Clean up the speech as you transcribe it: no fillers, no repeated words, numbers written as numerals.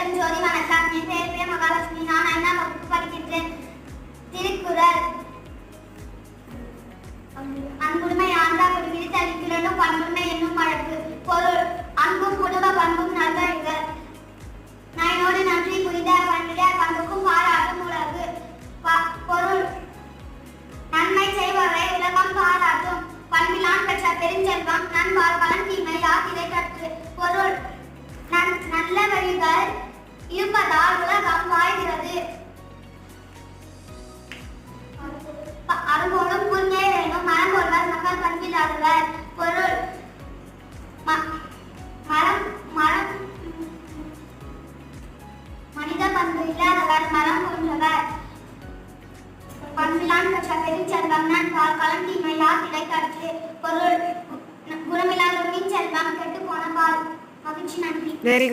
ஜோதி வணக்கம். என் பெயர் பிரிய மகாலட்சுமி. நான் 5ஆம் வகுப்பு படிக்கின்றேன். திருக்குறள். அன்புடைமை ஆண்டாக்குடி விரித்தளிக்கிறனும் பண்புடைமை என்னும் வழக்கு. பொருள்: அன்பும் குடும்ப பண்பும் நல்வழிகள். நாயனோடு நன்றி புரிந்த பண்பிட பண்புக்கும் பாராட்டும் உலகு. பொருள்: நன்மை செய்பவரை உலகம் பாராட்டும். பண்பிலான் பெற்ற பெருஞ்செல்வம் நண்பால் பலன் தீமை யாத்திரை கற்று. பொருள்: நல்ல வழிகள் இருப்பதால் உலகம் வாழ்கிறது. அரும்போலும் கூர்மையே வேணும், மரம் போல்வர் மக்கள் பண்பில்லாதவர். பொருள்: மனித பண்பு இல்லாதவர் மரம் போன்றவர். பண்பிலான் பெற்ற பெருஞ்செல்வம் நண்பால் பலன் தீமை யாத்திரை கற்று. பொருள்: குணமில்லாத செல்வம் கெட்டு போன பால். மகிழ்ச்சி. நன்றி. Very good.